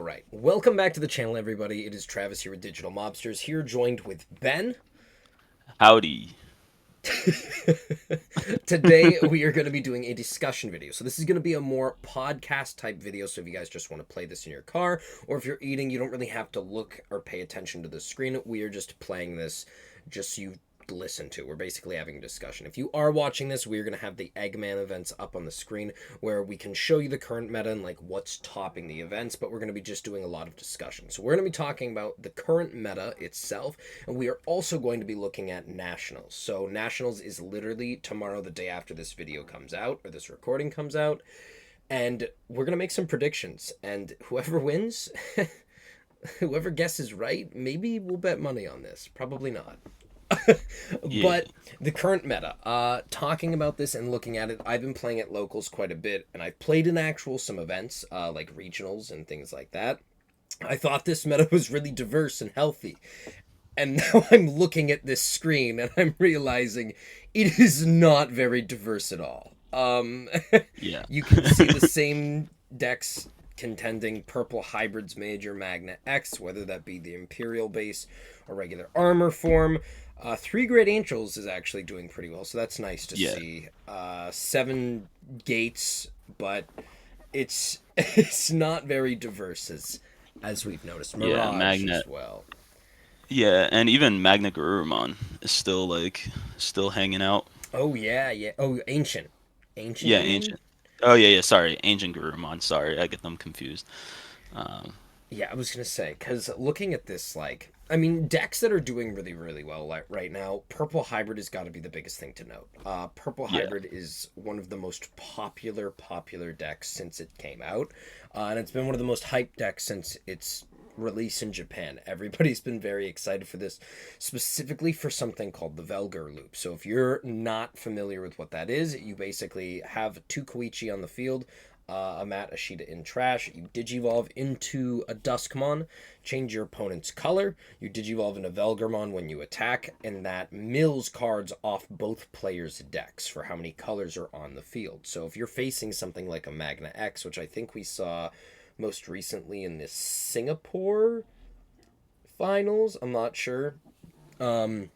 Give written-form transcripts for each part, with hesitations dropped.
right. Welcome back to the channel, everybody. It is Travis here with Digital Mobsters, here joined with Ben. Howdy. Today, we are going to be doing a discussion video. So this is going to be a more podcast type video. So if you guys just want to play this in your car, or if you're eating, you don't really have to look or pay attention to the screen. We are just playing this just so you listen to. We're basically having a discussion. If you are watching this, we're going to have the Eggman events up on the screen where we can show you the current meta and like what's topping the events, but we're going to be just doing a lot of discussion. So we're going to be talking about the current meta itself, and we are also going to be looking at Nationals. So Nationals is literally tomorrow, the day after this video comes out, or this recording comes out, and we're going to make some predictions, and whoever wins, whoever guesses right, maybe we'll bet money on this. Probably not. Yeah. But the current meta, talking about this and looking at it, I've been playing at locals quite a bit, and I've played in some events, like regionals and things like that. I thought this meta was really diverse and healthy, and now I'm looking at this screen and I'm realizing it is not very diverse at all. Yeah. You can see the same decks contending purple hybrids major Magna X, whether that be the Imperial base or regular armor form. Three Great Angels is actually doing pretty well, so that's nice to Yeah. see. Seven Gates, but it's it's not very diverse as we've noticed. Yeah. Mirage Magnet. as well. Yeah, and even Magna Garurumon is still hanging out. Oh yeah, yeah. Oh, ancient, ancient. Yeah, You mean? ancient. Oh yeah. Sorry, ancient Garurumon. Sorry, I get them confused. Um, Yeah, I was gonna say because looking at this, like, I mean, decks that are doing really, really well like right now, Purple Hybrid has got to be the biggest thing to note. Purple yeah. Hybrid is one of the most popular decks since it came out, and it's been one of the most hyped decks since its release in Japan. Everybody's been very excited for this, specifically for something called the Velgar Loop. So if you're not familiar with what that is, you basically have two Koichi on the field, a Mat, a Sheeta in trash. You Digivolve into a Duskmon, change your opponent's color. You Digivolve into Velgarmon when you attack, and that mills cards off both players' decks for how many colors are on the field. So if you're facing something like a Magna X, which I think we saw most recently in this Singapore finals, I'm not sure. Um,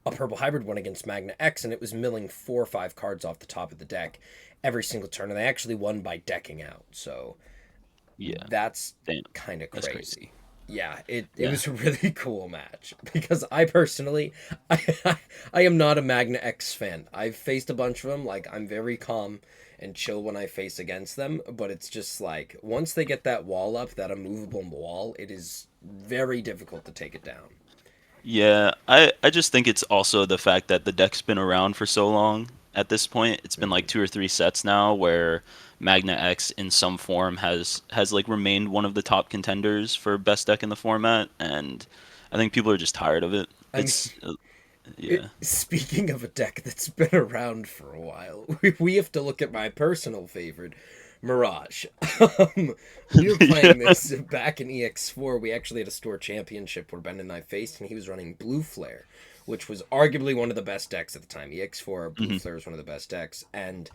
a purple hybrid went against Magna X, and it was milling 4 or 5 cards off the top of the deck every single turn, and they actually won by decking out. So Yeah. that's Damn. kind of That's crazy. crazy. Yeah, it Yeah. was a really cool match because I personally, I am not a Magna X fan. I've faced a bunch of them. Like, I'm very calm and chill when I face against them, but it's just like once they get that wall up, that immovable wall, it is very difficult to take it down. Yeah. I just think it's also the fact that the deck's been around for so long. At this point, it's been like Mhm. 2 or 3 sets now where Magna X in some form has like remained one of the top contenders for best deck in the format, and I think people are just tired of it. I mean, It's yeah. speaking of a deck that's been around for a while, we have to look at my personal favorite, Mirage. We were playing Yeah. this back in EX4. We actually had a store championship where Ben and I faced, and he was running Blue Flare, which was arguably one of the best decks at the time. EX4 Blue Mhm. Flare was one of the best decks, and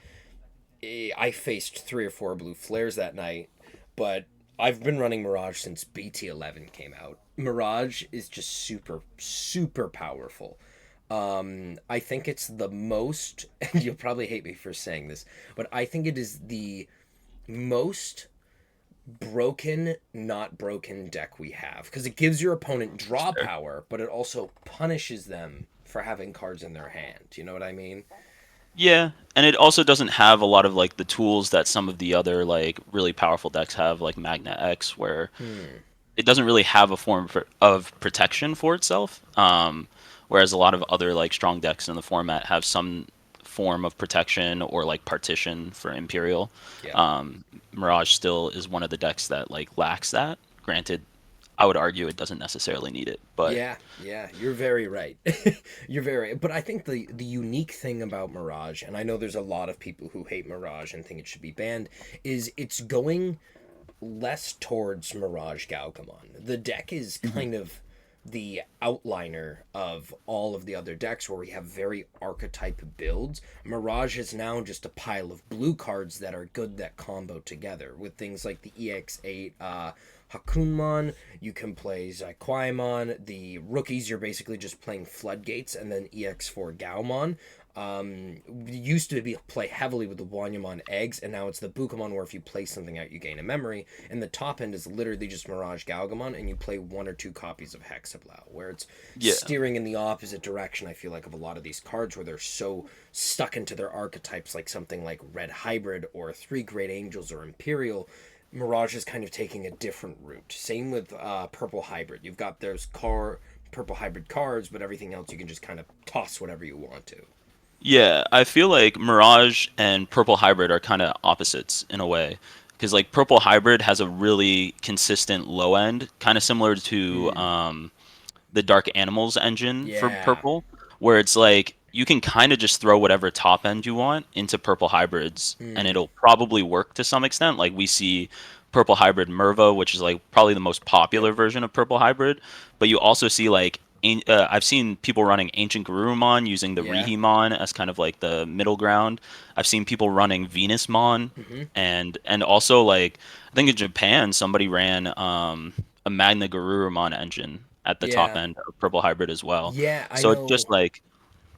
I faced 3 or 4 Blue Flares that night, but I've been running Mirage since BT11 came out. Mirage is just super powerful. I think it's the most, and you'll probably hate me for saying this, but I think it is the most broken, not broken deck we have because it gives your opponent draw Fair. power, but it also punishes them for having cards in their hand. You know what I mean? Yeah, and it also doesn't have a lot of like the tools that some of the other like really powerful decks have, like Magna X, where Hmm. it doesn't really have a form of protection for itself. Whereas a lot of other like strong decks in the format have some form of protection or like partition for Imperial. Yeah. Mirage still is one of the decks that like lacks that. Granted, I would argue it doesn't necessarily need it, but Yeah, you're very right. You're very right. But I think the unique thing about Mirage, and I know there's a lot of people who hate Mirage and think it should be banned, is it's going less towards Mirage Galgamon. The deck is Mhm. kind of the outliner of all of the other decks where we have very archetype builds. Mirage is now just a pile of blue cards that are good that combo together with things like the EX8 Hakunmon. You can play Zyquaimon. The rookies, you're basically just playing Floodgates, and then EX4 Gaomon. Used to be play heavily with the Wanyamon eggs, and now it's the Bukamon where if you play something out, you gain a memory. And the top end is literally just Mirage Galgamon, and you play one or two copies of Hexablow, where it's Yeah. steering in the opposite direction. I feel like of a lot of these cards where they're so stuck into their archetypes, like something like Red Hybrid or Three Great Angels or Imperial. Mirage is kind of taking a different route. Same with Purple Hybrid. You've got those Purple Hybrid cards, but everything else you can just kind of toss whatever you want to. Yeah, I feel like Mirage and Purple Hybrid are kind of opposites in a way. Because like Purple Hybrid has a really consistent low end, kind of similar to Mm. the Dark Animals engine for Yeah. Purple, where it's like you can kind of just throw whatever top end you want into Purple Hybrids, and Mm. it'll probably work to some extent. Like we see Purple Hybrid Mervo, which is like probably the most Yep. popular version of Purple Hybrid, but you also see like I've seen people running Ancient Garurumon using the Yeah. Rihimon as kind of like the middle ground. I've seen people running Venusmon, Mm-hmm. and also like I think in Japan somebody ran a Magna Garurumon engine at the top Yeah. end of Purple Hybrid as well. Yeah. I So it's know. just like,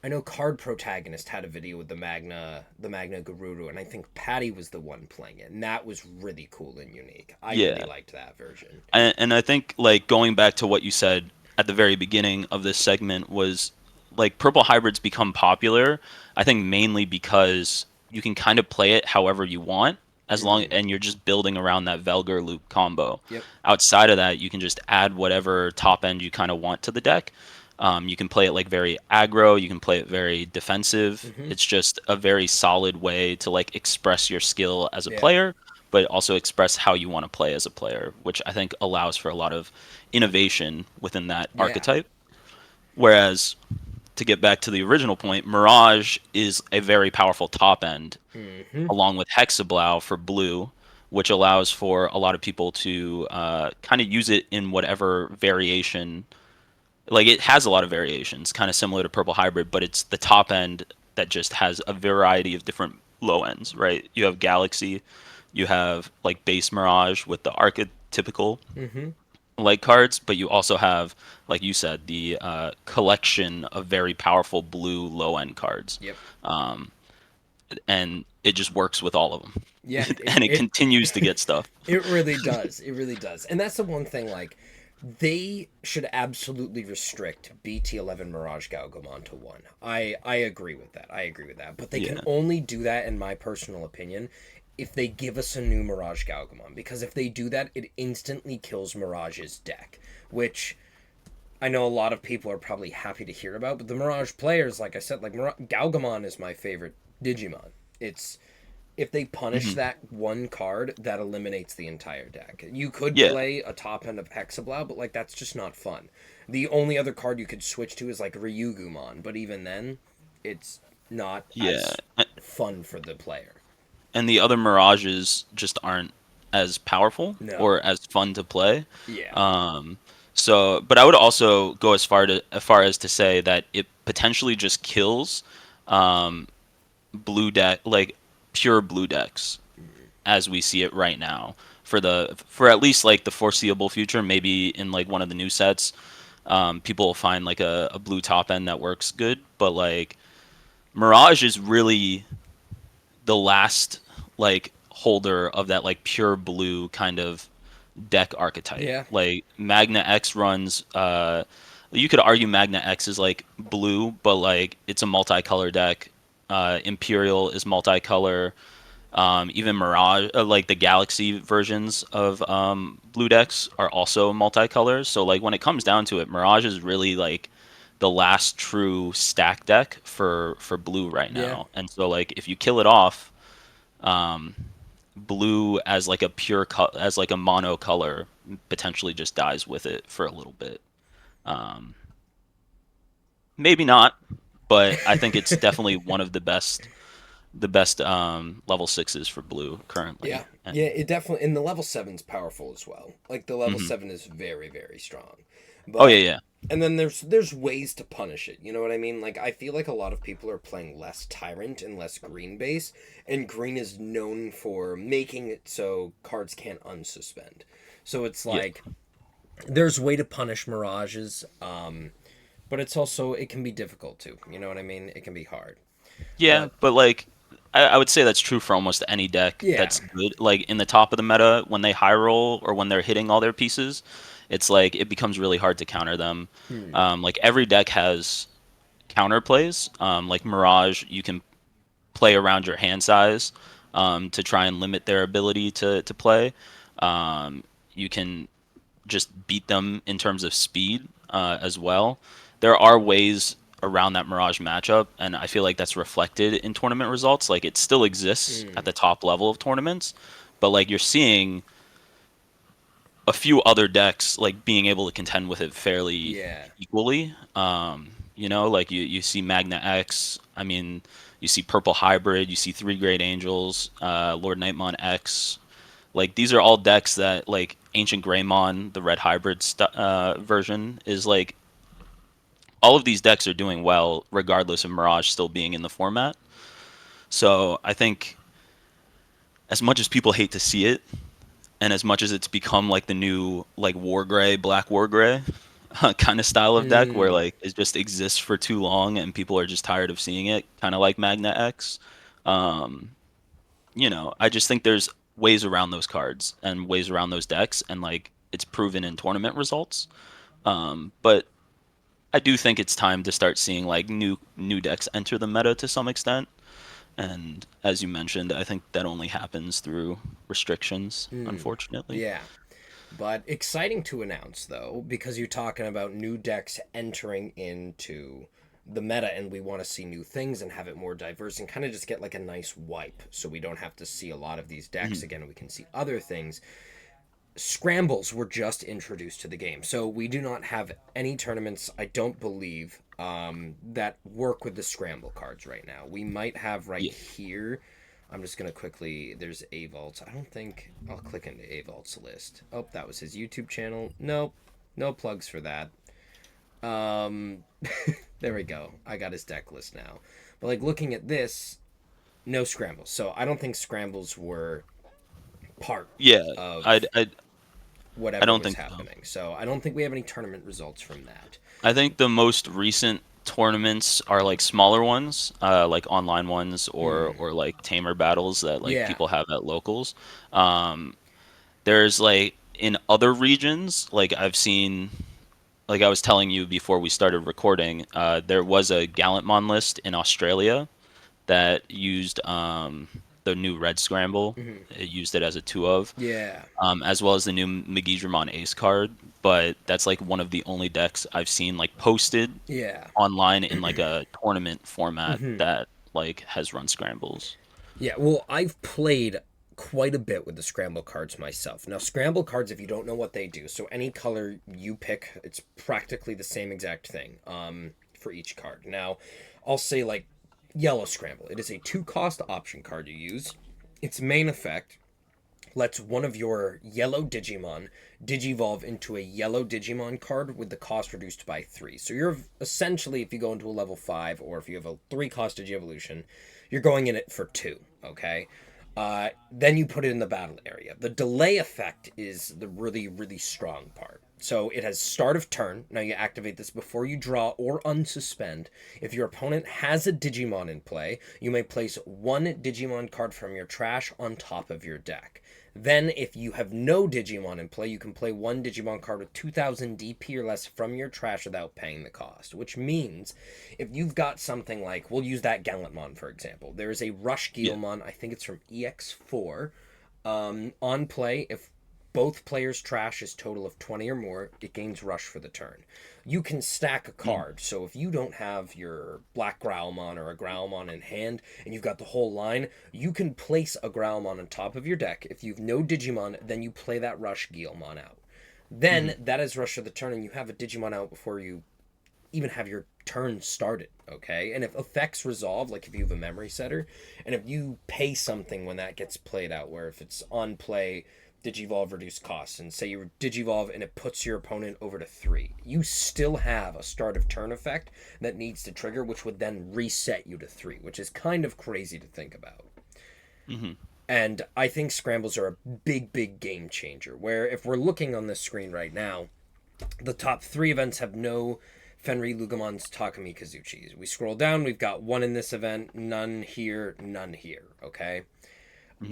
I know. Card Protagonist had a video with the Magna Garuru, and I think Patty was the one playing it, and that was really cool and unique. I really yeah. liked that version. And I think like going back to what you said at the very beginning of this segment was like Purple Hybrids become popular, I think mainly because you can kind of play it however you want as long Mm. and you're just building around that Velgar loop combo. Yep. Outside of that, you can just add whatever top end you kind of want to the deck. You can play it like very aggro, you can play it very defensive. Mm-hmm. It's just a very solid way to like express your skill as a Yeah. player, but also express how you want to play as a player, which I think allows for a lot of innovation within that Yeah. archetype. Whereas, to get back to the original point, Mirage is a very powerful top end, Mm-hmm. along with Hexablow for blue, which allows for a lot of people to kind of use it in whatever variation. Like it has a lot of variations, kind of similar to Purple Hybrid, but it's the top end that just has a variety of different low ends, right? You have Galaxy, you have like base Mirage with the archetypical Mm-hmm. light cards, but you also have, like you said, the collection of very powerful blue low end cards, Yep. and it just works with all of them, Yeah. and it continues to get stuff. It really does. It really does. And that's the one thing, like, they should absolutely restrict BT11 Mirage Galgamon to one. I agree with that. I agree with that. But they can Yeah, only do that, in my personal opinion, if they give us a new Mirage Galgamon. Because if they do that, it instantly kills Mirage's deck. Which I know a lot of people are probably happy to hear about. But the Mirage players, like I said, like Galgamon is my favorite Digimon. It's if they punish hmm that one card, that eliminates the entire deck. You could yeah, play a top end of Hexablow, but like that's just not fun. The only other card you could switch to is like Ryugumon, but even then, it's not yeah. as fun for the player. And the other Mirages just aren't as powerful No. or as fun to play. Yeah. Um, but I would also go as far as to say that it potentially just kills um, blue deck, like pure blue decks, as we see it right now. For at least like the foreseeable future, maybe in like one of the new sets, people will find like a blue top end that works good. But like Mirage is really the last like holder of that like pure blue kind of deck archetype. Yeah. Like Magna X runs you could argue Magna X is like blue, but like it's a multicolor deck. Imperial is multicolor. Even Mirage, like the Galaxy versions of blue decks are also multicolors. So like when it comes down to it, Mirage is really like the last true stack deck for blue right Yeah. now. And so like if you kill it off, blue as like a as like a mono color potentially just dies with it for a little bit. Um, Maybe not, but I think it's definitely one of the best level sixes for blue Yeah. currently. Yeah, And it definitely and the level 7's powerful as well. Like the level mhm. 7 is very, very strong. Oh yeah, But yeah. And then there's ways to punish it. You know what I mean? Like I feel like a lot of people are playing less Tyrant and less Green base, and Green is known for making it so cards can't unsuspend. So it's Yeah. like there's way to punish mirages, but it's also it can be difficult too. You know what I mean? It can be hard. Yeah, But but like I would say that's true for almost any deck yeah. that's good. Like in the top of the meta, when they high roll or when they're hitting all their pieces, it's like it becomes really hard to counter them. Hmm. Like every deck has counter plays. Like Mirage, you can play around your hand size to try and limit their ability to play. You can just beat them in terms of speed as well. There are ways around that Mirage matchup, and I feel like that's reflected in tournament results. Like it still exists at Hmm. the top level of tournaments, but like you're seeing a few other decks like being able to contend with it fairly Yeah. equally. Like you see Magna X. I mean, you see Purple Hybrid. You see Three Great Angels, Lord Nightmon X. Like these are all decks that like Ancient Greymon, the red hybrid version, is like all of these decks are doing well regardless of Mirage still being in the format. So I think as much as people hate to see it, and as much as it's become like the new like War Gray, Black War Gray kind of style of deck where Hmm. like it just exists for too long and people are just tired of seeing it, kind of like Magna X. Um, I just think there's ways around those cards and ways around those decks, and like it's proven in tournament results. But I do think it's time to start seeing like new decks enter the meta to some extent. And as you mentioned, I think that only happens through restrictions, Hmm. unfortunately. Yeah. But exciting to announce, though, because you're talking about new decks entering into the meta and we want to see new things and have it more diverse and kind of just get like a nice wipe so we don't have to see a lot of these decks Mhm. again and we can see other things. Scrambles were just introduced to the game. So we do not have any tournaments, I don't believe, that work with the scramble cards right now. We might have right Yeah, here. I'm just gonna quickly. There's A Vault. I don't think I'll click into A Vault's list. Oh, that was his YouTube channel. Nope, no plugs for that. Um, there we go. I got his deck list now. But like looking at this, no scrambles. So I don't think scrambles were part yeah. I, of I, I whatever don't was think so. happening. So I don't think we have any tournament results from that. I think the most recent tournaments are like smaller ones, like online ones or Hmm. or like tamer battles that like Yeah. people have at locals. Um, there's like in other regions, like I've seen, like I was telling you before we started recording, there was a Gallantmon list in Australia that used the new Red Scramble. Hmm. It used it as a two of, Yeah. as well as the new Magidramon Ace card. But that's like one of the only decks I've seen like posted Yeah. online in like a tournament format Hmm. that like has run scrambles. Yeah. Well, I've played quite a bit with the scramble cards myself. Now, scramble cards, if you don't know what they do, so any color you pick, it's practically the same exact thing for each card. Now, I'll say like yellow scramble. It is a two-cost option card you use. Its main effect lets one of your yellow Digimon digivolve into a yellow Digimon card with the cost reduced by 3. So you're essentially, if you go into a level 5 or if you have a 3 cost Digievolution, you're going in it for 2, okay? Then you put it in the battle area. The delay effect is the really, really strong part. So it has start of turn. Now you activate this before you draw or unsuspend. If your opponent has a Digimon in play, you may place one Digimon card from your trash on top of your deck. Then, if you have no Digimon in play, you can play one Digimon card with 2000 DP or less from your trash without paying the cost. Which means, if you've got something like, we'll use that Gallantmon for example. There is a Rush Yeah. Guilmon, I think it's from EX4, on play. If both players' trash is total of 20 or more, it gains Rush for the turn. You can stack a Mm. card. So if you don't have your Black Growlmon or a Growlmon in hand and you've got the whole line, you can place a Growlmon on top of your deck. If you've no Digimon, then you play that Rush Guilmon out. Hmm. Then that is Rush for the turn and you have a Digimon out before you even have your turn started, okay? And if effects resolve, like if you have a memory setter, and if you pay something when that gets played out, where if it's on play, Digivolve reduce costs, and say you Digivolve and it puts your opponent over to 3. You still have a start of turn effect that needs to trigger, which would then reset you to 3, which is kind of crazy to think about. Hmm. And I think scrambles are a big, big game changer. Where if we're looking on this screen right now, the top 3 events have no Fenri, Lugamons, Takami, Kazuchis. We scroll down, we've got one in this event, none here, none here. Okay, Hmm.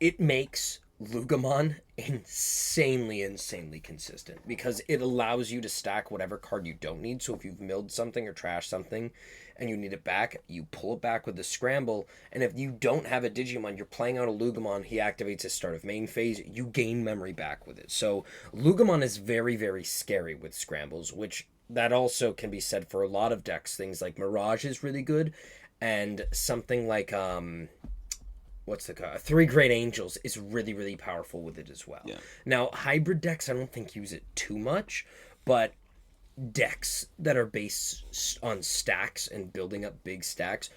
it makes Lugamon insanely, insanely consistent because it allows you to stack whatever card you don't need. So if you've milled something or trashed something and you need it back, you pull it back with the scramble. And if you don't have a Digimon, you're playing out a Lugamon, he activates his start of main phase, you gain memory back with it. So Lugamon is very, very scary with scrambles, which that also can be said for a lot of decks. Things like Mirage is really good, and something like what's the card? Three Great Angels is really, really powerful with it as well. Yeah. Now, hybrid decks, I don't think use it too much, but decks that are based on stacks and building up big stacks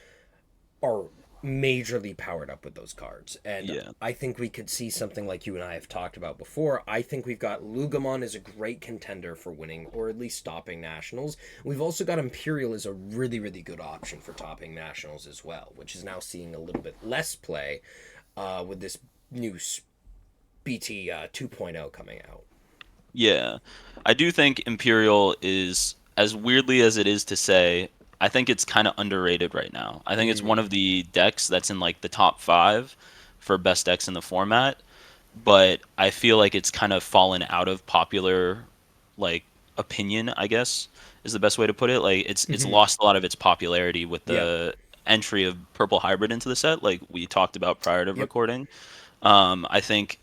are majorly powered up with those cards. And Yeah. I think we could see something like you and I have talked about before. I think we've got Lugamon as a great contender for winning or at least stopping Nationals. We've also got Imperial as a really, really good option for topping Nationals as well, which is now seeing a little bit less play with this new BT 2.0 coming out. Yeah. I do think Imperial is, as weirdly as it is to say, I think it's kind of underrated right now. I think it's one Mm. of the decks that's in like the top 5 for best decks in the format, but I feel like it's kind of fallen out of popular like opinion, I guess is the best way to put it. Like it's Hmm. lost a lot of its popularity with Yep. the entry of Purple Hybrid into the set, like we talked about prior to Yep. recording. I think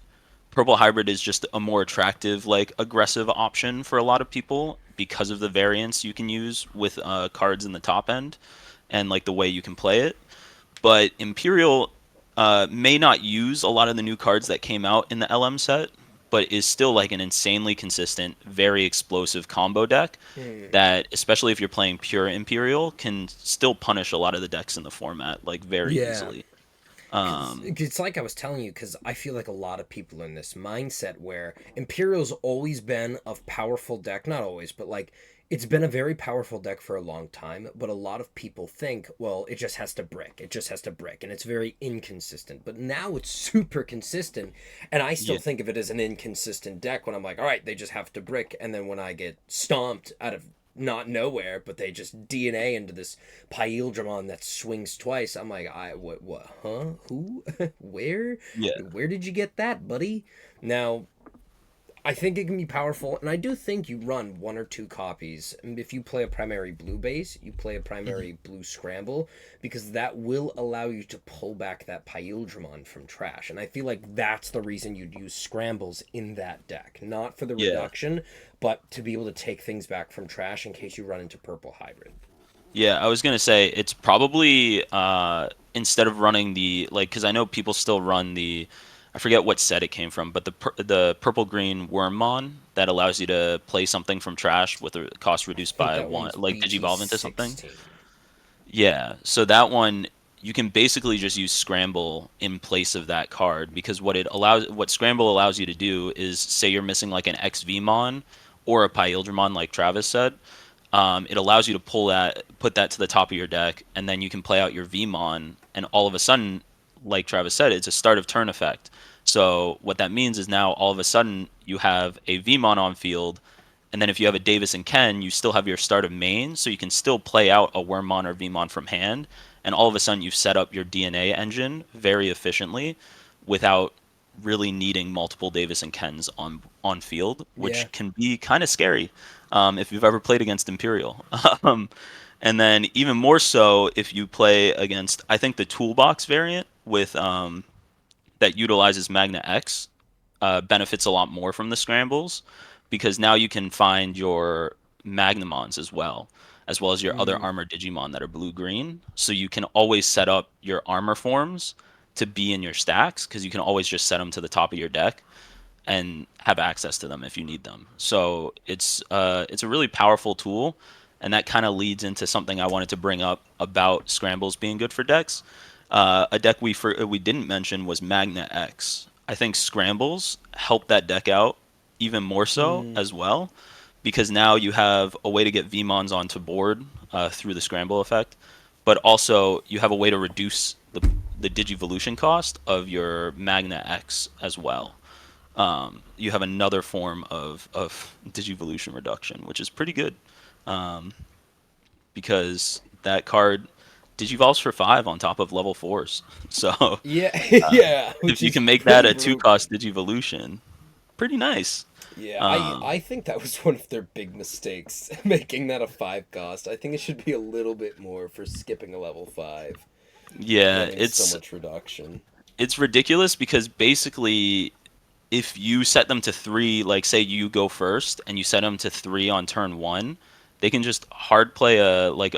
Purple Hybrid is just a more attractive, like aggressive option for a lot of people because of the variants you can use with cards in the top end and like the way you can play it. But Imperial may not use a lot of the new cards that came out in the LM set, but is still like an insanely consistent, very explosive combo deck Mm. that, especially if you're playing pure Imperial, can still punish a lot of the decks in the format like very Yeah. easily. Cause Um, it's like I was telling you, because I feel like a lot of people are in this mindset where Imperial's always been a powerful deck. Not always, but like it's been a very powerful deck for a long time. But a lot of people think, well, it just has to brick. It just has to brick. And it's very inconsistent. But now it's super consistent. And I still yeah, think of it as an inconsistent deck when I'm like, all right, they just have to brick. And then when I get stomped out of not nowhere, but they just DNA into this Dramon that swings twice. I'm like, what, huh? Who? yeah, Where did you get that, buddy? Now, I think it can be powerful, and I do think you run 1 or 2 copies. And if you play a primary blue base, you play a mhm, primary blue scramble, because that will allow you to pull back that Dramon from trash. And I feel like that's the reason you'd use scrambles in that deck. Not for the yeah. reduction, but to be able to take things back from trash in case you run into purple hybrid. Yeah, I was gonna say it's probably instead of running the like because I know people still run the I forget what set it came from, but the purple green Wormmon that allows you to play something from trash with a cost I reduced think by that one, one's like BT digivolve into something. 16. Yeah, so that one you can basically just use scramble in place of that card because what scramble allows you to do is say you're missing like an XVmon or a Pyildramon like Travis said. It allows you to put that to the top of your deck, and then you can play out your Vmon, and all of a sudden, like Travis said, it's a start of turn effect. So what that means is now all of a sudden you have a Vmon on field, and then if you have a Davis and Ken, you still have your start of main, so you can still play out a Wormmon or Vmon from hand, and all of a sudden you've set up your DNA engine very efficiently without really needing multiple Davis and Kens on field, Yeah. which can be kind of scary if you've ever played against Imperial. um, and then even more so if you play against, I think the Toolbox variant with that utilizes Magna X benefits a lot more from the scrambles because now you can find your Magnamons as well as your other Mm. armor Digimon that are blue green. So you can always set up your armor forms to be in your stacks because you can always just set them to the top of your deck and have access to them if you need them. So it's a really powerful tool, and that kind of leads into something I wanted to bring up about scrambles being good for decks. A deck we didn't mention was Magna X. I think scrambles help that deck out even more so Mm, as well, because now you have a way to get VMons onto board through the scramble effect, but also you have a way to reduce the Digivolution cost of your Magna X as well. You have another form of Digivolution reduction, which is pretty good, because that card digivolves for 5 on top of level 4s. So yeah, yeah, if which you is can make that pretty a 2 broken. cost Digivolution, pretty nice. Yeah, Um, I think that was one of their big mistakes, making that a 5 cost. I think it should be a little bit more for skipping a level 5 and yeah, having so much reduction. it's ridiculous because basically if you set them to 3, like say you go first and you set them to 3 on turn 1, they can just hard play like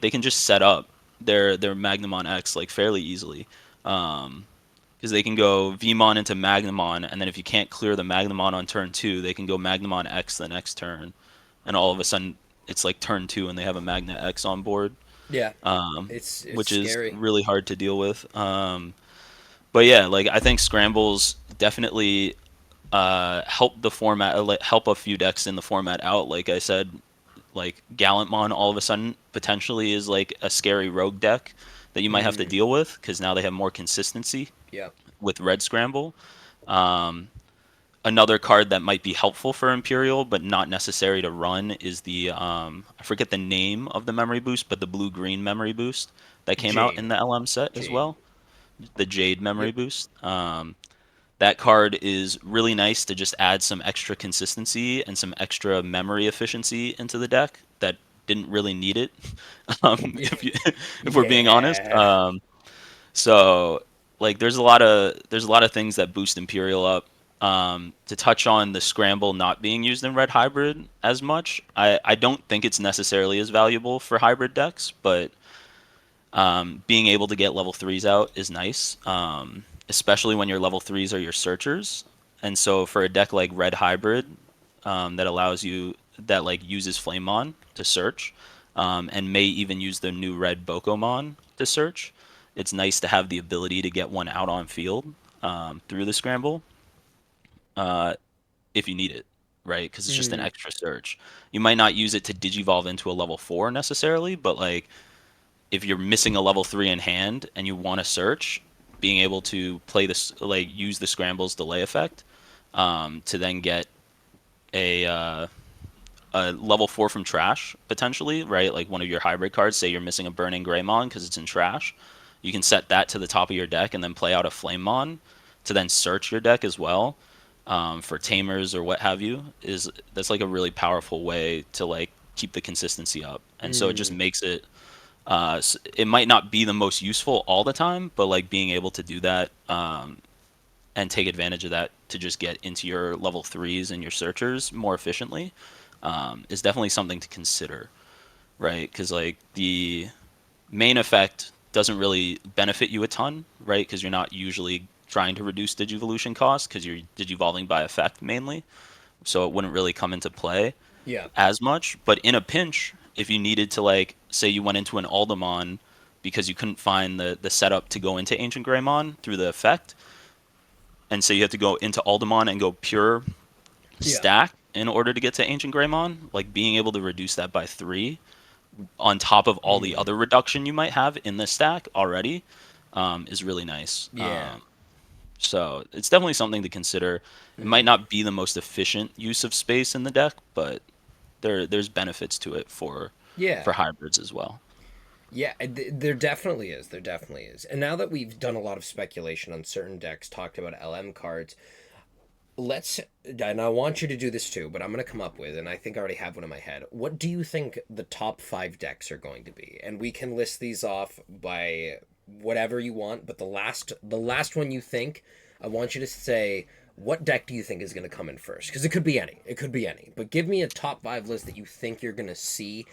they can just set up their Magnamon X like fairly easily. Because they can go Vmon into Magnamon, and then if you can't clear the Magnamon on turn 2, they can go Magnamon X the next turn, and all of a sudden it's like turn 2 and they have a Magna X on board, Yeah, it's which is scary. really hard to deal with. But yeah, like I think scrambles definitely help the format, help a few decks in the format out. Like I said, like Gallantmon all of a sudden potentially is like a scary rogue deck that you might have to Mm, deal with because now they have more consistency yeah. with red scramble. Another card that might be helpful for Imperial but not necessary to run is the I forget the name of the memory boost, but the blue green memory boost that came out in Jade. the LM set as Jade. well. The Jade memory Yep. boost. That card is really nice to just add some extra consistency and some extra memory efficiency into the deck that didn't really need it. If if we're being honest, Yeah. so like there's a lot of things that boost Imperial up. To touch on the scramble not being used in red hybrid as much, I don't think it's necessarily as valuable for hybrid decks, but being able to get level threes out is nice, especially when your level threes are your searchers. And so for a deck like red hybrid, that allows you that like uses Flamemon to search, and may even use the new red Bokomon to search. It's nice to have the ability to get one out on field through the scramble if you need it, right? Because it's just an Mm, extra search. You might not use it to digivolve into a level 4 necessarily, but like if you're missing a level 3 in hand and you want to search, being able to play this like use the scrambles delay effect to then get a level 4 from trash potentially, right? Like one of your hybrid cards, say you're missing a Burning Greymon because it's in trash. You can set that to the top of your deck and then play out a Flamemon to then search your deck as well, for tamers or what have you. Is That's like a really powerful way to like keep the consistency up, and so it just mm, makes it it might not be the most useful all the time, but like being able to do that and take advantage of that to just get into your level threes and your searchers more efficiently is definitely something to consider, right? Because like the main effect doesn't really benefit you a ton, right? Because you're not usually trying to reduce digivolution costs because you're digivolving by effect mainly, so it wouldn't really come into play yeah. as much. But in a pinch, if you needed to, like, say you went into an Aldemon because you couldn't find the setup to go into Ancient Greymon through the effect, and so you have to go into Aldemon and go pure Yeah. stack in order to get to Ancient Greymon, like being able to reduce that by 3 on top of all the Mm, other reduction you might have in the stack already is really nice. yeah. So it's definitely something to consider. It might Mm, not be the most efficient use of space in the deck, but there's benefits to it yeah. for hybrids as well. Yeah, there definitely is. There definitely is. And now that we've done a lot of speculation on certain decks, talked about LM cards, let's. And I want you to do this too, but I'm going to come up with, and I think I already have one in my head. What do you think the top 5 decks are going to be? And we can list these off by whatever you want, but the last one you think, I want you to say what deck do you think is going to come in first? Because it could be any. It could be any. But give me a top 5 list that you think you're going to see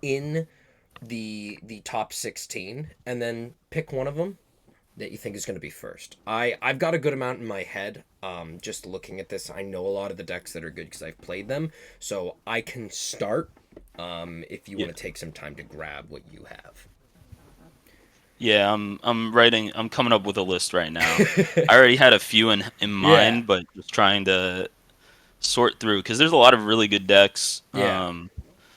in the top 16, and then pick one of them that you think is going to be first. I've got a good amount in my head. Just looking at this, I know a lot of the decks that are good because I've played them, so I can start if you Yeah. want to take some time to grab what you have. Yeah, I'm coming up with a list right now. I already had a few in Yeah, mind, but just trying to sort through because there's a lot of really good decks. yeah.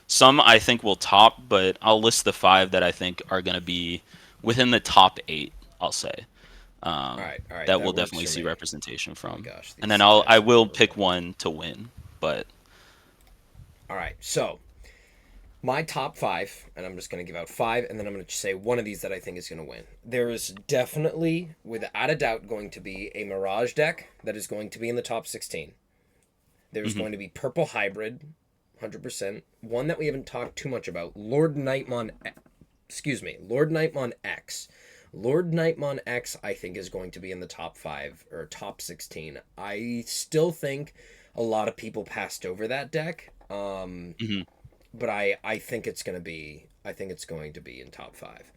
Some I think will top, but I'll list the five that I think are going to be within the top eight, I'll say. All right. That That we'll works definitely for see me. representation Oh my from. gosh, And then these I decks are will pick horrible. one to win, but All right, so my top five, and I'm just going to give out five, and then I'm going to say one of these that I think is going to win. There is definitely, without a doubt, going to be a Mirage deck that is going to be in the top 16. There's mhm, going to be Purple Hybrid, 100%. One that we haven't talked too much about, Lord Nightmon, excuse me, Lord Nightmon X. Lord Nightmon X, I think, is going to be in the top five or top 16. I still think a lot of people passed over that deck. mhm, But I think it's gonna be I think it's going to be in top five.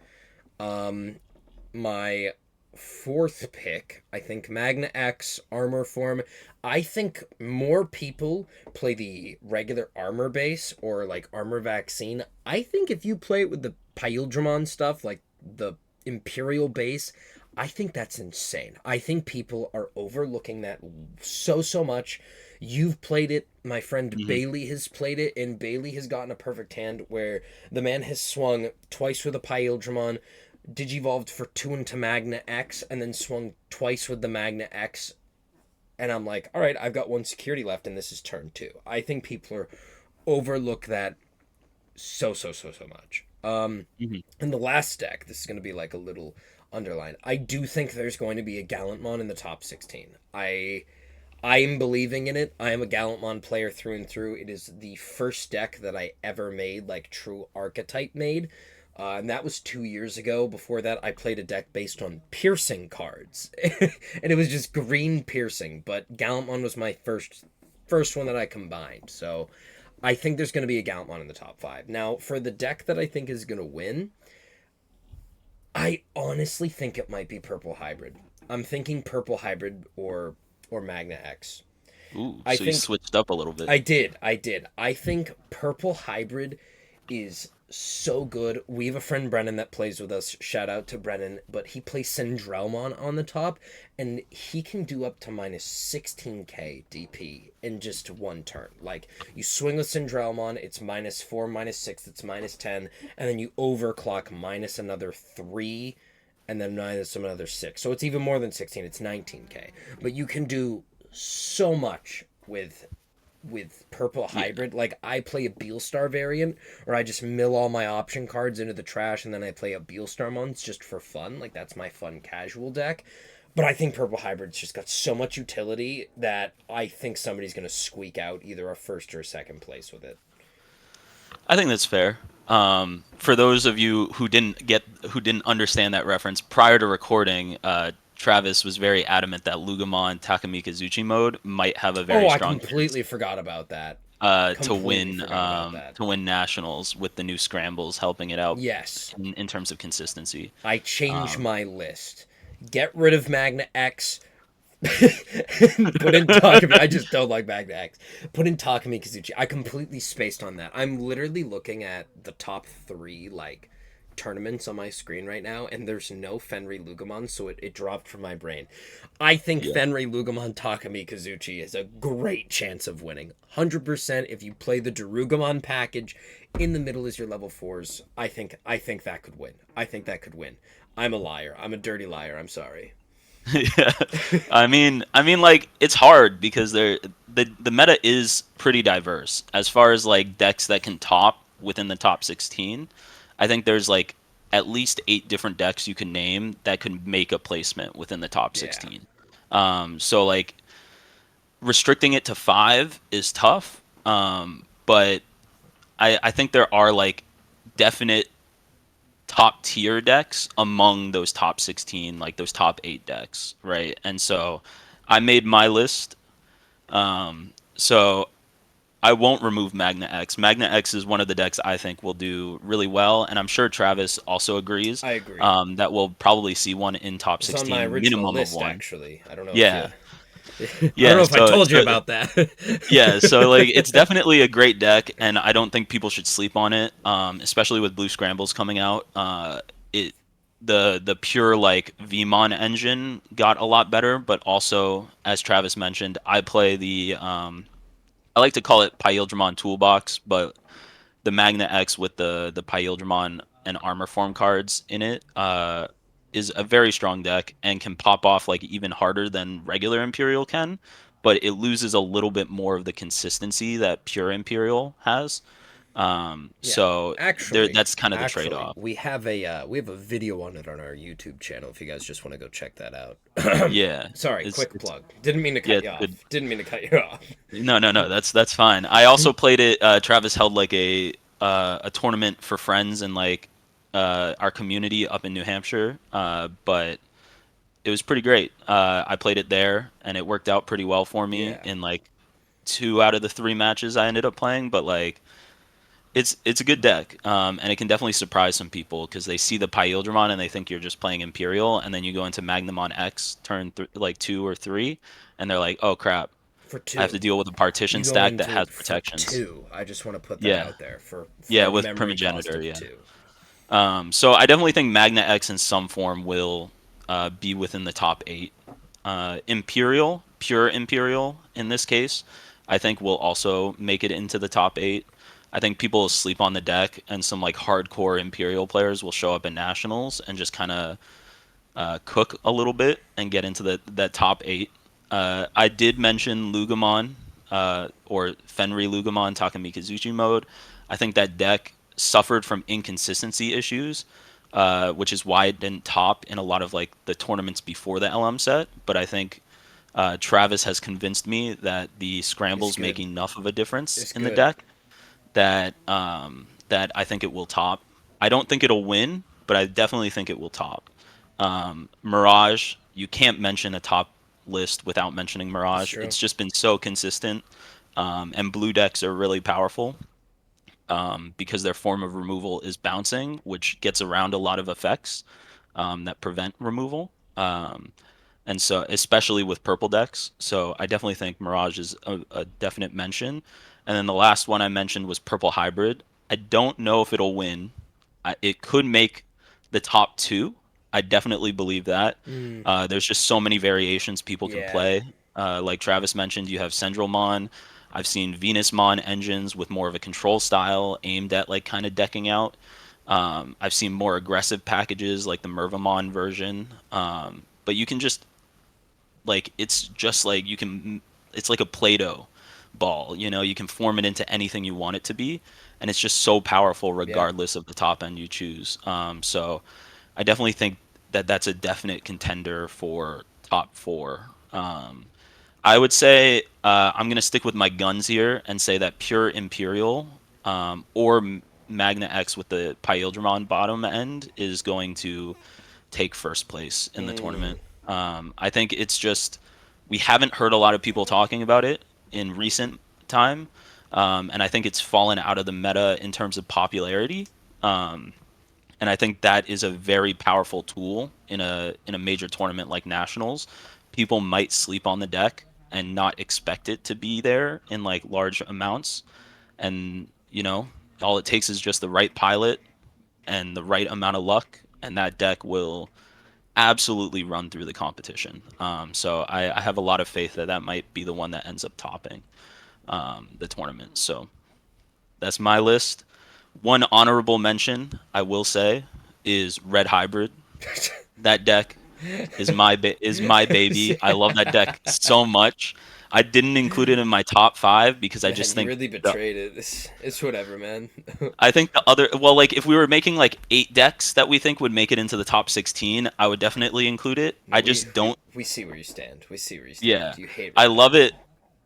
My fourth pick, I think Magna X Armor Form. I think more people play the regular armor base or like armor vaccine. I think if you play it with the Pyldramon stuff, like the Imperial base, I think that's insane. I think people are overlooking that so much. You've played it. My friend mhm. Bailey has played it, and Bailey has gotten a perfect hand where the man has swung twice with a Pyldramon, digivolved for two into Magna X, and then swung twice with the Magna X. And I'm like, all right, I've got one security left, and this is turn two. I think people are overlook that so much. Mhm. And the last deck, this is going to be like a little underline. I do think there's going to be a Gallantmon in the top 16. I am believing in it. I am a Gallantmon player through and through. It is the first deck that I ever made, like true archetype made. And that was 2 years ago. Before that, I played a deck based on piercing cards, and it was just green piercing. But Gallantmon was my first one that I combined. So I think there's going to be a Gallantmon in the top five. Now, for the deck that I think is going to win, I honestly think it might be Purple Hybrid. I'm thinking Purple Hybrid or Magna X. Ooh, I so you think switched up a little bit. I did. I did. I think Purple Hybrid is so good. We have a friend Brennan that plays with us. Shout out to Brennan, but he plays Syndrelmon on the top, and he can do up to minus 16k DP in just one turn. Like you swing with Syndrelmon, it's minus four, minus six, it's minus 10, and then you overclock minus another three, and then minus another six. So it's even more than 16. It's 19k. But you can do so much with purple Yeah. hybrid. Like I play a Beelstar variant, or I just mill all my option cards into the trash, and then I play a Beelstar months just for fun. Like that's my fun casual deck. But I think purple hybrid's just got so much utility that I think somebody's gonna squeak out either a first or a second place with it. I think that's fair. For those of you who didn't understand that reference prior to recording, Travis was very adamant that Lugimon Takamikazuchi mode might have a Oh, very I strong chance completely forgot about that. Completely to forgot about that. win nationals with the new scrambles helping it out Yes, in terms of consistency. I changed Um, my list. Get rid of Magna X. Put in Takumi. I just don't like Magna X. Put in Takumi Kazuchi. I completely spaced on that. I'm literally looking at the top three like tournaments on my screen right now, and there's no Fenry Lugimon, so it dropped from my brain. I think yeah, Fenry Lugimon Takumi Kazuchi is a great chance of winning. 100% if you play the Darugumon package in the middle is your level fours. I think that could win. I think that could win. I'm a liar. I'm a dirty liar. I'm sorry. yeah. Like it's hard because the meta is pretty diverse as far as like decks that can top within the top 16. I think there's like at least 8 different decks you can name that could make a placement within the top Yeah. 16. So like restricting it to five is tough. But I think there are like definite top tier decks among those top 16, like those top 8 decks, right? And so I made my list. So I won't remove Magna X. Magna X is one of the decks I think will do really well, and I'm sure Travis also agrees I agree. that we'll probably see one in top It's on my 16, original minimum of list one. actually. I don't know if you Yeah, I don't yeah. know if I So, told you so about that. yeah, so like it's definitely a great deck, and I don't think people should sleep on it, especially with Blue Scrambles coming out. It the pure like VMon engine got a lot better, but also as Travis mentioned, I play the I like to call it Pyildramon Toolbox, but the Magna X with the Pyildramon and Armor Form cards in it is a very strong deck and can pop off like even harder than regular Imperial can, but it loses a little bit more of the consistency that pure Imperial has. Yeah. So there, Actually, that's kind of the actually, trade-off. we have a video on it on our YouTube channel if you guys just want to go check that out. Yeah, Sorry, quick plug. Didn't mean to yeah, cut you it's good. off. Didn't mean to cut you off. No, no, no. That's fine. I also played it. Travis held like a tournament for friends and like our community up in New Hampshire. But it was pretty great. I played it there, and it worked out pretty well for me Yeah. in like two out of the three matches I ended up playing. But like, it's a good deck, and it can definitely surprise some people because they see the Pyildramon and they think you're just playing Imperial, and then you go into Magnamon X like 2 or 3, and they're like, oh crap, For I have to two. deal with a You partition go stack that into has it for protections. two. I just want to put that Yeah, out there yeah, for a with memory cost Primogenitor, of yeah. two. So I definitely think Magna X in some form will be within the top 8. Imperial, pure Imperial in this case, I think will also make it into the top 8. I think people will sleep on the deck, and some like hardcore Imperial players will show up in Nationals and just kind of cook a little bit and get into that top 8. I did mention Lugamon or Fenry Lugamon Takamikazuchi mode. I think that deck suffered from inconsistency issues, which is why it didn't top in a lot of like the tournaments before the LM set. But I think Travis has convinced me that the It's scrambles make good. enough of a difference It's in the good. deck that I think it will top. I don't think it'll win, but I definitely think it will top. Mirage, you can't mention a top list without mentioning It's Mirage. true. It's just been so consistent, and blue decks are really powerful because their form of removal is bouncing, which gets around a lot of effects that prevent removal. And so especially with purple decks. So I definitely think Mirage is a definite mention. And then the last one I mentioned was Purple Hybrid. I don't know if it'll win. It could make the top 2. I definitely believe that. Mm, There's just so many variations people can yeah. play. Like Travis mentioned, you have Central Mon. I've seen Venus Mon engines with more of a control style aimed at like kind of decking out. I've seen more aggressive packages like the Mervamon version. But you can just like it's just like you can it's like a Play-Doh ball, you can form it into anything you want it to be, and it's just so powerful Yeah. regardless of the top end you choose. So I definitely think that that's a definite contender for top 4. I would say I'm gonna stick with my guns here and say that pure Imperial or Magna X with the Pyildramon bottom end is going to take first place in the Mm, tournament. I think it's just we haven't heard a lot of people talking about it in recent time, and I think it's fallen out of the meta in terms of popularity. Um, and I think that is a very powerful tool in a major tournament like Nationals. People might sleep on the deck and not expect it to be there in like large amounts, and all it takes is just the right pilot and the right amount of luck, and that deck will absolutely run through the competition. So I have a lot of faith that that might be the one that ends up topping the tournament. So that's my list. One honorable mention I will say is Red Hybrid. That deck is my baby. I love that deck so much. I didn't include it in my top 5 because I man, just you think really the betrayed it. It's whatever, man. I think the other, well, like if we were making like 8 decks that we think would make it into the top 16, I would definitely include it. No, I just don't. we see where you stand. We see where you Yeah, stand. You hate I Red love it. Hybrid.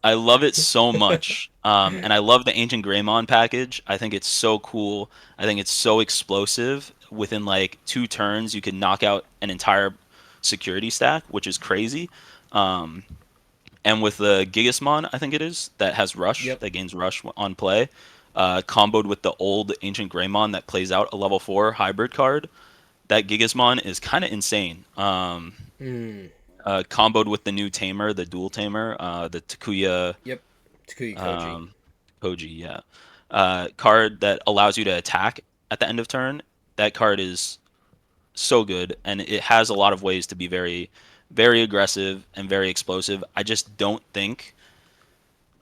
I love it so much. And I love the Ancient Greymon package. I think it's so cool. I think it's so explosive. Within like 2 turns, you can knock out an entire security stack, which is crazy. Um, and with the Gigasmon, I think it is, that has Rush, Yep. that gains Rush on play, comboed with the old Ancient Greymon that plays out a level 4 hybrid card, that Gigasmon is kind of insane. Mm, Comboed with the new Tamer, the dual Tamer, the Takuya yep. Takuya Koji. um, Koji, yeah. Card that allows you to attack at the end of turn. That card is so good, and it has a lot of ways to be very, very aggressive and very explosive. I just don't think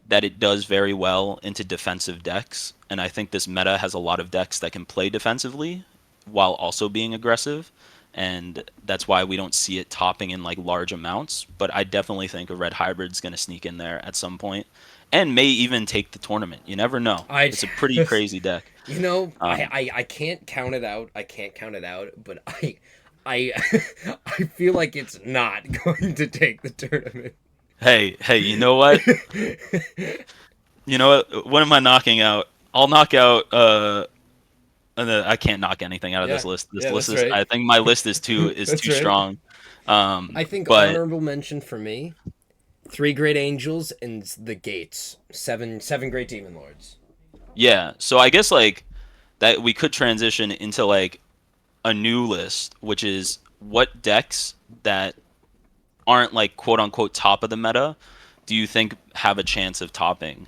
that it does very well into defensive decks, and I think this meta has a lot of decks that can play defensively while also being aggressive, and that's why we don't see it topping in like large amounts. But I definitely think a red hybrid's going to sneak in there at some point, and may even take the tournament. You never know. I It's a pretty crazy deck. You know, Um, I can't count it out. I can't count it out, but I I feel like it's not going to take the tournament. hey, you know what? You know what? What am I knocking out? I'll knock out. I can't knock anything out of this Yeah, list. This yeah, list that's is. right. I think my list is That's too right. strong. I think But honorable mention for me: three great angels and the gates. Seven great demon lords. yeah, so I guess like that we could transition into like a new list, which is what decks that aren't like quote unquote top of the meta do you think have a chance of topping?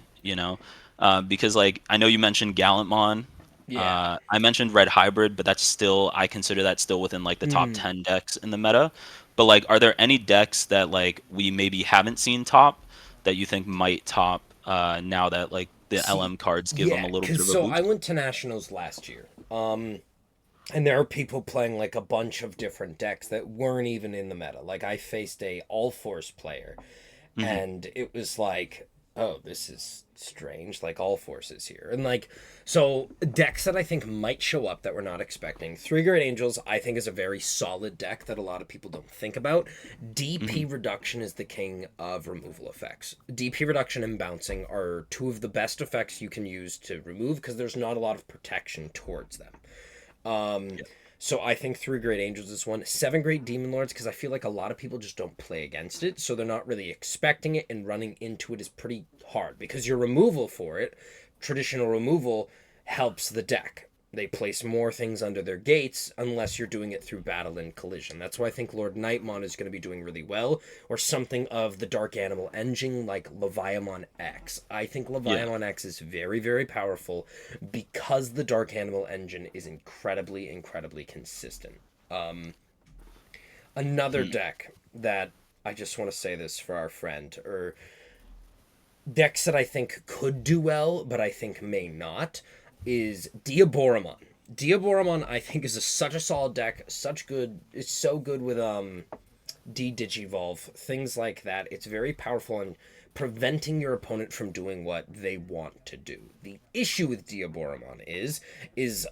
Because like I know you mentioned Gallantmon. Yeah. I mentioned Red Hybrid, but that's still I consider that still within like the top Mm. 10 decks in the meta. But like, are there any decks that like we maybe haven't seen top that you think might top now that like the See, LM cards give them yeah, a little bit cause of a so I boost? went to nationals last year. And there are people playing like a bunch of different decks that weren't even in the meta. Like I faced a all force player, Hmm. and it was like, oh, this is strange. Like all forces here, and like so decks that I think might show up that we're not expecting. Three Great Angels, I think, is a very solid deck that a lot of people don't think about. Hmm. DP reduction is the king of removal effects. DP reduction and bouncing are two of the best effects you can use to remove because there's not a lot of protection towards them. Um, Yeah. so I think three great angels is one. Seven great demon lords because I feel like a lot of people just don't play against it, so they're not really expecting it, and running into it is pretty hard because your removal for it, traditional removal, helps the deck. They place more things under their gates unless you're doing it through battle and collision. That's why I think Lord Nightmon is going to be doing really well, or something of the Dark Animal engine like Leviathan X. I think Yeah. Leviathan X is very, very powerful because the Dark Animal engine is incredibly, incredibly consistent. Another Hmm. deck that I just want to say this for our friend, or decks that I think could do well, but I think may not, is Diaboromon. Diaboromon, I think, is such a solid deck, such good. It's so good with de-digivolve, things like that. It's very powerful in preventing your opponent from doing what they want to do. The issue with Diaboromon is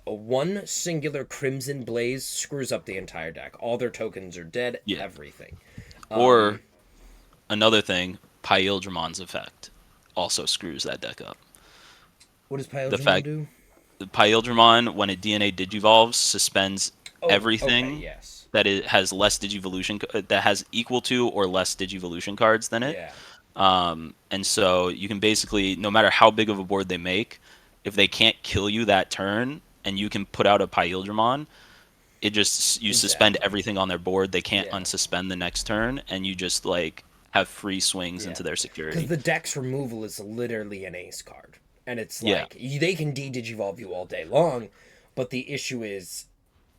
a one singular Crimson Blaze screws up the entire deck. All their tokens are dead, Yeah. everything. Or another thing, Pyildramon's effect also screws that deck up. What does The Pyldramon fact do? Pyildramon, when it DNA digivolves, suspends Oh, okay, everything yes. that it has less digivolution that has equal to or less digivolution cards than it. Yeah. And so you can basically, no matter how big of a board they make, if they can't kill you that turn and you can put out a Pyildramon, it just you suspend Exactly. everything on their board. They can't Yeah. unsuspend the next turn, and you just like have free swings Yeah. into their Because security. the dex removal is literally an ace card. And it's Yeah. like, they can de-digivolve you all day long, but the issue is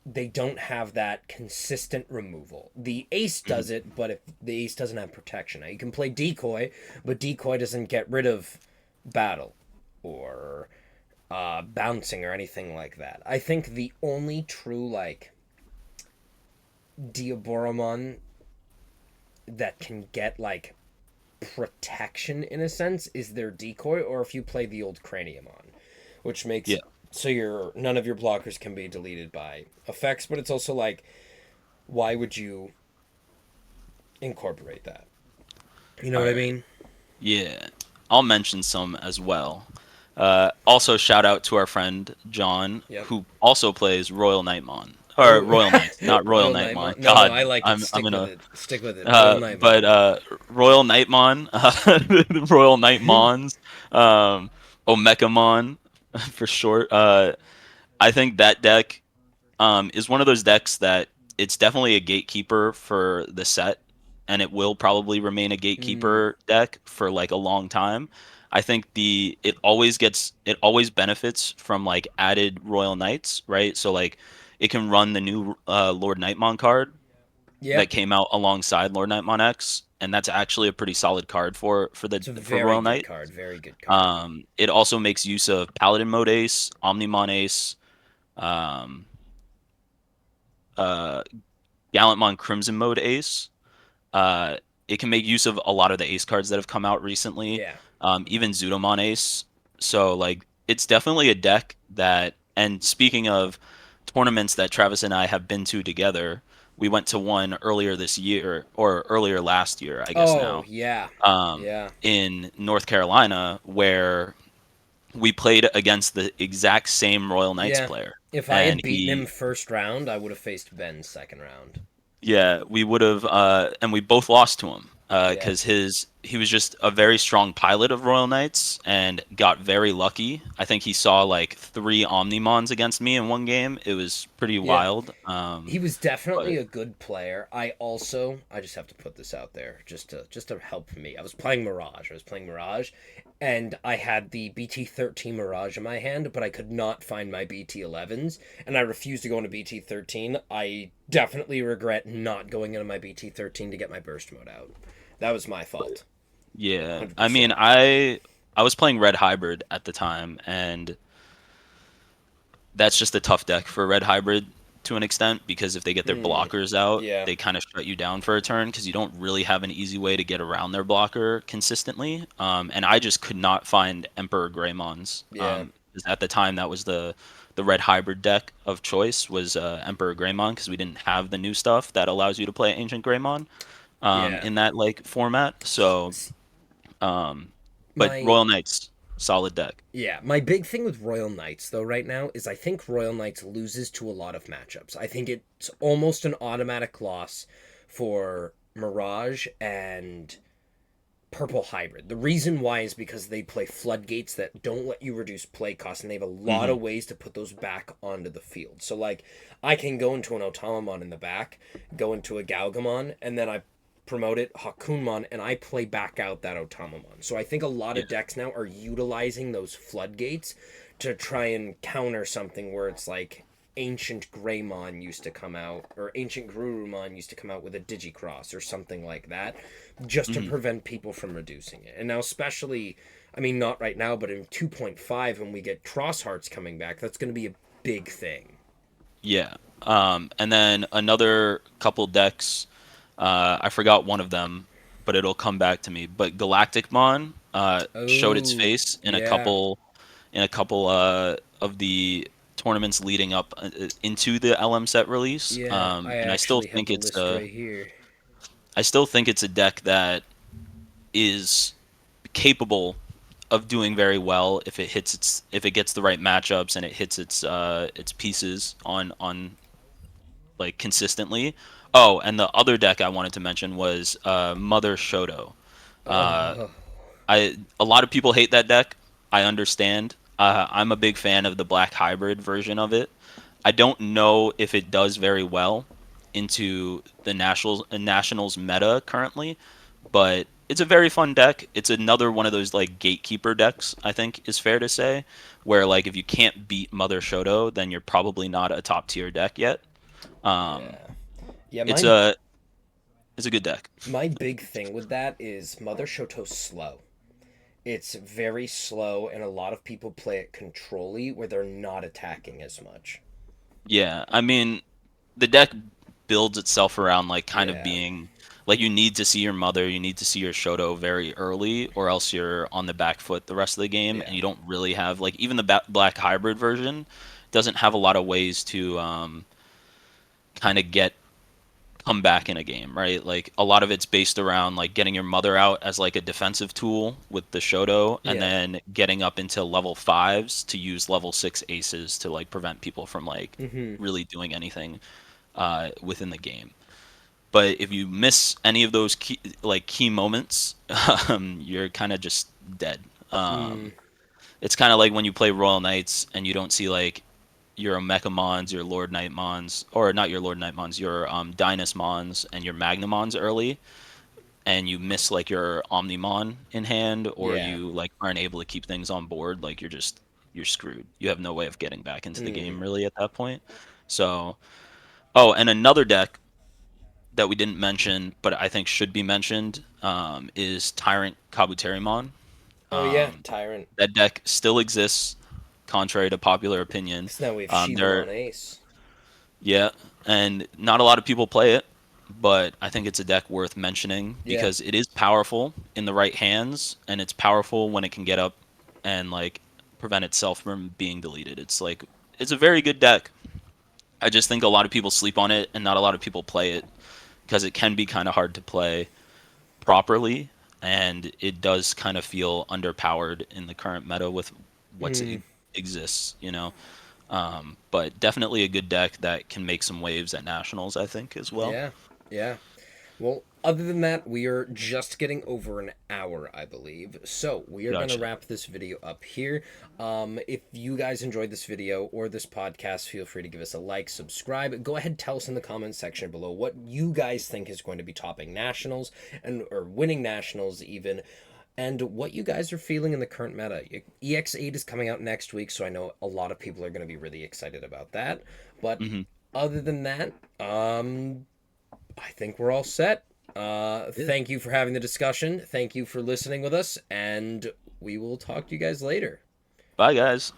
they don't have that consistent removal. The ace Mhm. does it, but if the ace doesn't have protection. Now, you can play decoy, but decoy doesn't get rid of battle or bouncing or anything like that. I think the only true, like, Diaboromon that can get, like, protection in a sense is their decoy, or if you play the old Craniumon, which makes Yeah. so your none of your blockers can be deleted by effects, but it's also like, why would you incorporate that? You know All what I right. mean? Yeah. I'll mention some as well. Also, shout out to our friend John, Yep. who also plays Royal Nightmon or Oh, Royal Knights, not Royal Royal Nightmon. Nightmon. No, no, God, I like it. I'm Stick in with a it. Stick with it. Royal but Nightmon. Royal Nightmon, the Royal Nightmons, um, Omekamon for short. I think that deck is one of those decks that it's definitely a gatekeeper for the set, and it will probably remain a Mm, gatekeeper deck for like a long time. I think it always benefits from like added Royal Knights, right? So like it can run the new Lord Nightmon card Yep. that came out alongside Lord Nightmon X, and that's actually a pretty solid card It's a for very Royal good Knight. card. Very good card. It also makes use of Paladin Mode Ace, Omnimon Ace, um, uh, Gallantmon Crimson Mode Ace. Uh, it can make use of a lot of the Ace cards that have come out recently, Yeah. even Zudomon Ace. So like, it's definitely a deck that. And speaking of tournaments that Travis and I have been to together, we went to one earlier this year or earlier last year, I guess Oh, now, yeah. Yeah. in North Carolina, where we played against the exact same Royal Knights Yeah. player, If I and had beaten him he, first round, I would have faced Ben second round. yeah, we would have, and we both lost to him Yeah. because he was just a very strong pilot of Royal Knights and got very lucky. I think he saw like three Omnimons against me in one game. It was pretty Yeah. wild. He was definitely But a good player. I just have to put this out there just to help me. I was playing Mirage. And I had the BT13 Mirage in my hand, but I could not find my BT11s, and I refused to go into BT13. I definitely regret not going into my BT13 to get my burst mode out. That was my fault. yeah, I mean, 100%. I was playing Red Hybrid at the time, and that's just a tough deck for Red Hybrid to an extent because if they get their Hmm. blockers out, Yeah. they kind of shut you down for a turn because you don't really have an easy way to get around their blocker consistently. And I just could not find Emperor Greymons. Yeah. 'Cause at the time, that was the Red Hybrid deck of choice was Emperor Greymon because we didn't have the new stuff that allows you to play Ancient Greymon Yeah. in that like format. So, S- um, but My Royal Knights, solid deck. Yeah, my big thing with Royal Knights though right now is I think Royal Knights loses to a lot of matchups. I think it's almost an automatic loss for Mirage and Purple Hybrid. The reason why is because they play floodgates that don't let you reduce play costs, and they have a lot Hmm. of ways to put those back onto the field. So like I can go into an Otamamon in the back, go into a Galgamon, and then I promote it Hakunmon, and I play back out that Otamamon. So I think a lot Yeah. of decks now are utilizing those floodgates to try and counter something where it's like Ancient Greymon used to come out, or Ancient Garurumon used to come out with a Digicross or something like that, just to Hmm. prevent people from reducing it. And now, especially, I mean, not right now, but in 2.5, when we get Cross Hearts coming back, that's going to be a big thing. Yeah. And then another couple decks, I forgot one of them, but it'll come back to me. But Galactic Mon showed its Oh, face yeah. in a couple of the tournaments leading up into the LM set release. Yeah, I And actually have the list right here. I still think it's a deck that is capable of doing very well if it gets the right matchups and it hits its pieces on like consistently. Oh, and the other deck I wanted to mention was Mother Shoto. Uh, Oh, a lot of people hate that deck. I understand. I'm a big fan of the black hybrid version of it. I don't know if it does very well into the nationals meta currently, but it's a very fun deck. It's another one of those like gatekeeper decks, I think is fair to say, where like if you can't beat Mother Shoto, then you're probably not a top tier deck yet. Um, yeah. Yeah, it's my a it's a good deck. my big thing with that is Mother Shoto's slow. It's very slow, and a lot of people play it controlly where they're not attacking as much. Yeah, I mean the deck builds itself around like kind of Yeah, being like you need to see your mother, you need to see your Shoto very early, or else you're on the back foot the rest of the game, and yeah. you don't really have like even the black hybrid version doesn't have a lot of ways to kind of get come back in a game, right? Like a lot of it's based around like getting your mother out as like a defensive tool with the Shoto, and Yeah. then getting up into level fives to use level six aces to like prevent people from like Mm-hmm. really doing anything within the game. But if you miss any of those key moments, you're kind of just dead. Mm. It's kind of like when you play Royal Knights and you don't see like your Omecamons, your Lord Nightmons, or not your Lord Nightmons, your Dynasmons and your Magnamons early, and you miss like your Omnimon in hand, or Yeah. you like aren't able to keep things on board, like you're screwed. You have no way of getting back into the Mm. game really at that point. So, oh, and another deck that we didn't mention, but I think should be mentioned, is Tyrant Kabuterimon. Oh yeah, Um, Tyrant. that deck still exists, contrary to popular opinion. Because now we have There, Shivalon Ace. yeah, and not a lot of people play it, but I think it's a deck worth mentioning Yeah. because it is powerful in the right hands, and it's powerful when it can get up and like prevent itself from being deleted. It's a very good deck. I just think a lot of people sleep on it, and not a lot of people play it because it can be kind of hard to play properly, and it does kind of feel underpowered in the current meta with what's Mm, exists. But definitely a good deck that can make some waves at nationals, I think, as well. yeah. Yeah. Well, other than that, we are just getting over an hour, I believe. So we are going to Gotcha. wrap this video up here. If you guys enjoyed this video or this podcast, feel free to give us a like, subscribe. Go ahead, tell us in the comments section below what you guys think is going to be topping nationals and or winning nationals even. And what you guys are feeling in the current meta. EX8 is coming out next week, so I know a lot of people are going to be really excited about that. But Hmm. other than that, I think we're all set. Yeah. Thank you for having the discussion. Thank you for listening with us, and we will talk to you guys later. Bye, guys.